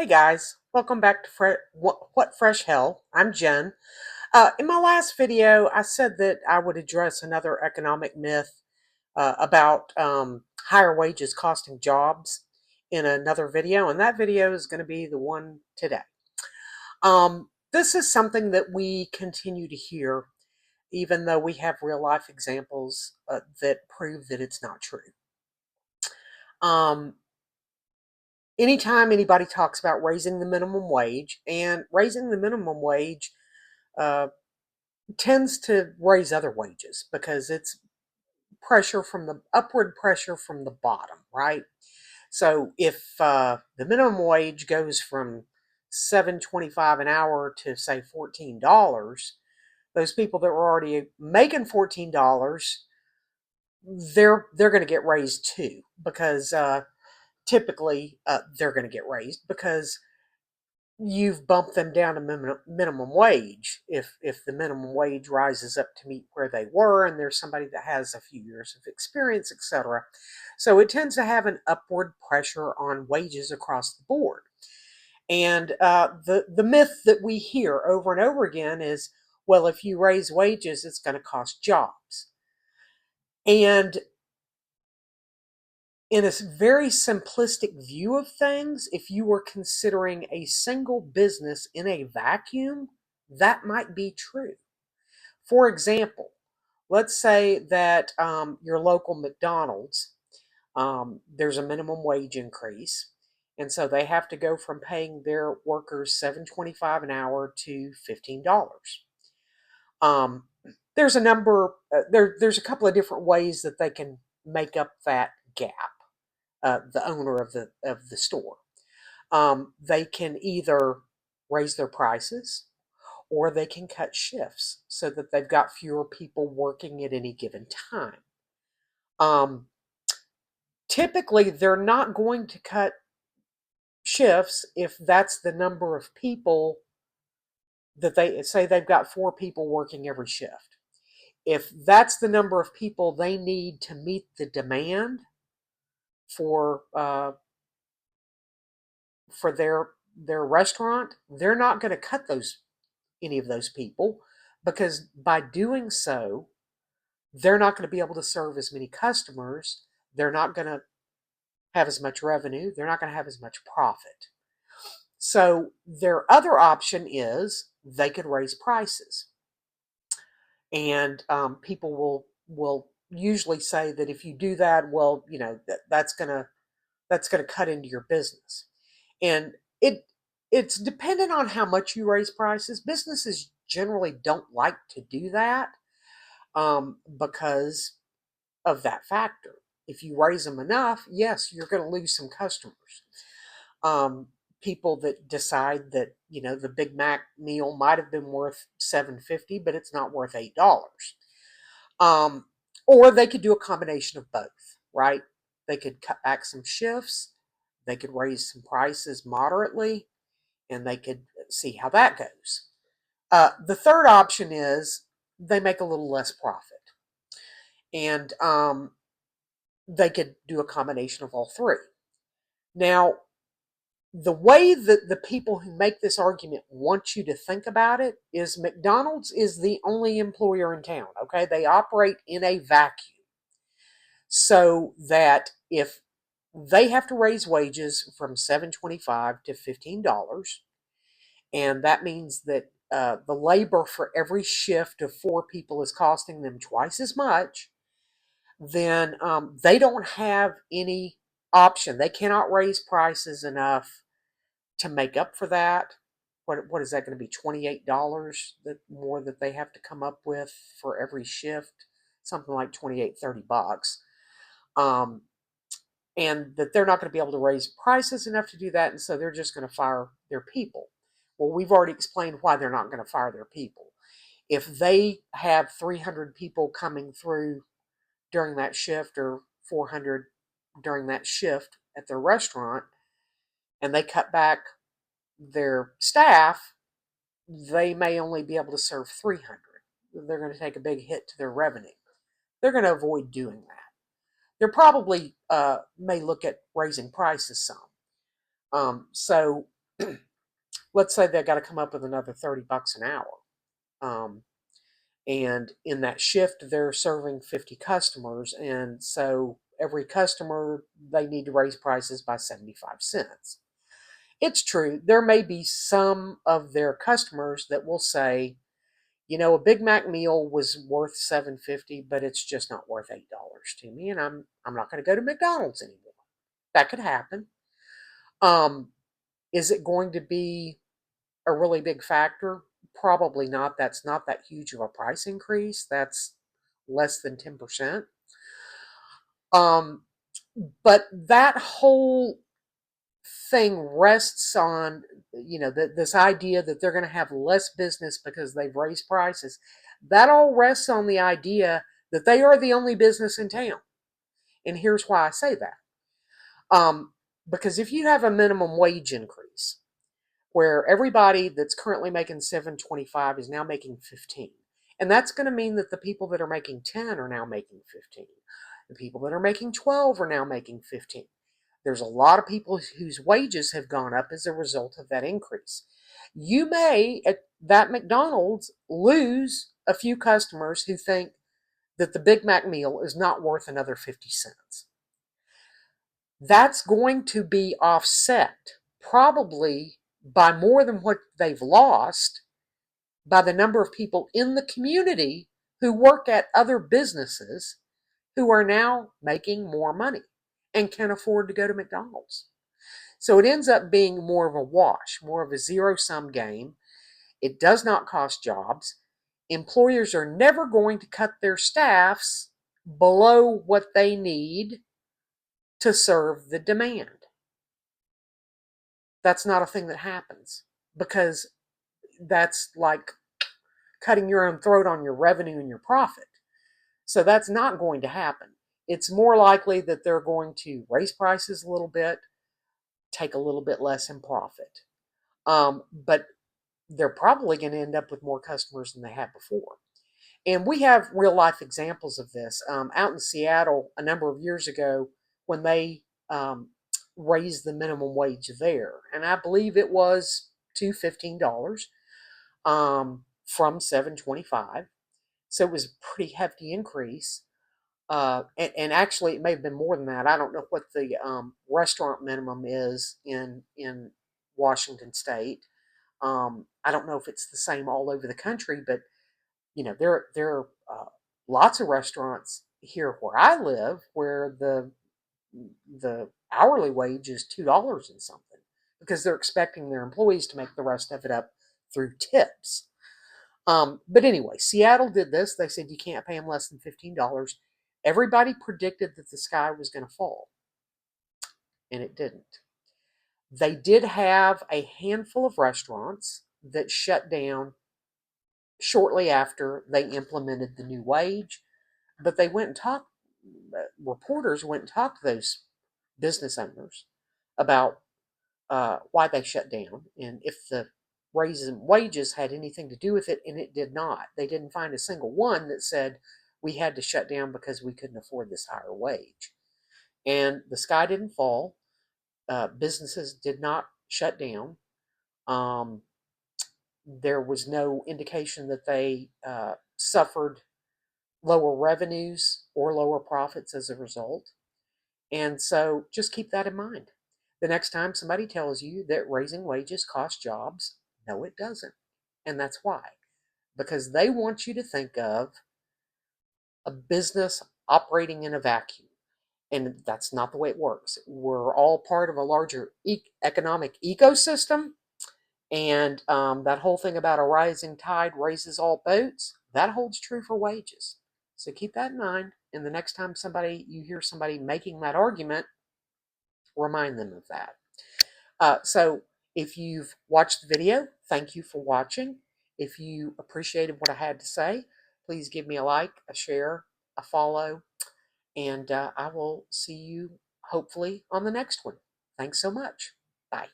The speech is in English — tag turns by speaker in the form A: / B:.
A: Hey guys, welcome back to What Fresh Hell. I'm Jen. In my last video, I said that I would address another economic myth about higher wages costing jobs in another video, and that video is going to be the one today. This is something that we continue to hear, even though we have real life examples that prove that it's not true. Um, Anytime anybody talks about raising the minimum wage, and raising the minimum wage uh, tends to raise other wages because it's pressure from the upward pressure from the bottom, right? So if the minimum wage goes from 7.25 an hour to say $14, those people that were already making $14, they're going to get raised too, because typically they're going to get raised because you've bumped them down to minimum wage. If the minimum wage rises up to meet where they were, and there's somebody that has a few years of experience, etc. So it tends to have an upward pressure on wages across the board. And the myth that we hear over and over again is, well, if you raise wages, it's going to cost jobs. And in a very simplistic view of things, if you were considering a single business in a vacuum, that might be true. For example, let's say that your local McDonald's, there's a minimum wage increase, and so they have to go from paying their workers $7.25 an hour to $15. Um, there's a number. There's a couple of different ways that they can make up that gap. The owner of the store. They can either raise their prices, or they can cut shifts so that they've got fewer people working at any given time. Um, Typically, they're not going to cut shifts if that's the number of people that they say they've got 4 people working every shift. If that's the number of people they need to meet the demand for for their restaurant, they're not going to cut those any of those people, because by doing so, they're not going to be able to serve as many customers. They're not going to have as much revenue. They're not going to have as much profit. So their other option is they could raise prices, and people will usually say that if you do that, well, that's gonna cut into your business, and it's dependent on how much you raise prices. Businesses generally don't like to do that because of that factor. If you raise them enough, yes, you're going to lose some customers. Um, People that decide that the Big Mac meal might have been worth $7.50, but it's not worth $8. Um, or they could do a combination of both, right? They could cut back some shifts, they could raise some prices moderately, and they could see how that goes. The third option is they make a little less profit, and they could do a combination of all three. Now, the way that the people who make this argument want you to think about it is McDonald's is the only employer in town, okay? They operate in a vacuum. So that if they have to raise wages from $7.25 to $15, and that means that the labor for every shift of 4 people is costing them twice as much, then they don't have any option. They cannot raise prices enough to make up for that. What is that going to be? $28 that more that they have to come up with for every shift, something like 28, $30. Um, and that they're not going to be able to raise prices enough to do that, and so they're just going to fire their people. Well, we've already explained why they're not going to fire their people. If they have 300 people coming through during that shift, or 400 during that shift at their restaurant, and they cut back their staff, they may only be able to serve 300. They're going to take a big hit to their revenue. They're going to avoid doing that. They're probably may look at raising prices some. So let's say they've got to come up with another $30 an hour. Um, and in that shift, they're serving 50 customers. And so every customer, they need to raise prices by 75 cents. It's true. There may be some of their customers that will say, you know, a Big Mac meal was worth $7.50, but it's just not worth $8 to me, and I'm not going to go to McDonald's anymore. That could happen. Um, is it going to be a really big factor? Probably not. That's not that huge of a price increase. That's less than 10%. Um, but that whole thing rests on, you know, this idea that they're going to have less business because they've raised prices. That all rests on the idea that they are the only business in town. And here's why I say that. Because if you have a minimum wage increase where everybody that's currently making 7.25 is now making 15, and that's going to mean that the people that are making 10 are now making 15. The people that are making 12 are now making 15. There's a lot of people whose wages have gone up as a result of that increase. You may, at that McDonald's, lose a few customers who think that the Big Mac meal is not worth another 50 cents. That's going to be offset probably by more than what they've lost by the number of people in the community who work at other businesses who are now making more money and can afford to go to McDonald's. So it ends up being more of a wash, more of a zero-sum game. It does not cost jobs. Employers are never going to cut their staffs below what they need to serve the demand. That's not a thing that happens because that's like cutting your own throat on your revenue and your profit. So that's not going to happen. It's more likely that they're going to raise prices a little bit, take a little bit less in profit. But they're probably going to end up with more customers than they had before. And we have real life examples of this. Out in Seattle, a number of years ago, when they raised the minimum wage there, and I believe it was to $15 from 7.25, so it was a pretty hefty increase. And actually, it may have been more than that. I don't know what the restaurant minimum is in Washington State. I don't know if it's the same all over the country, but you know there are lots of restaurants here where I live where the hourly wage is $2 and something because they're expecting their employees to make the rest of it up through tips. But anyway, Seattle did this. They said you can't pay them less than $15. Everybody predicted that the sky was going to fall, and it didn't. They did have a handful of restaurants that shut down shortly after they implemented the new wage, but they went and talked, reporters went and talked to those business owners about why they shut down and if the raise in wages had anything to do with it, and it did not. They didn't find a single one that said we had to shut down because we couldn't afford this higher wage. And the sky didn't fall. Businesses did not shut down. Um, there was no indication that they suffered lower revenues or lower profits as a result. And so just keep that in mind. The next time somebody tells you that raising wages costs jobs, no, it doesn't. And that's why. Because they want you to think of a business operating in a vacuum. And that's not the way it works. We're all part of a larger economic ecosystem. And that whole thing about a rising tide raises all boats, that holds true for wages. So keep that in mind. And the next time you hear somebody making that argument, remind them of that. So if you've watched the video, thank you for watching. If you appreciated what I had to say, please give me a like, a share, a follow, and I will see you hopefully on the next one. Thanks so much. Bye.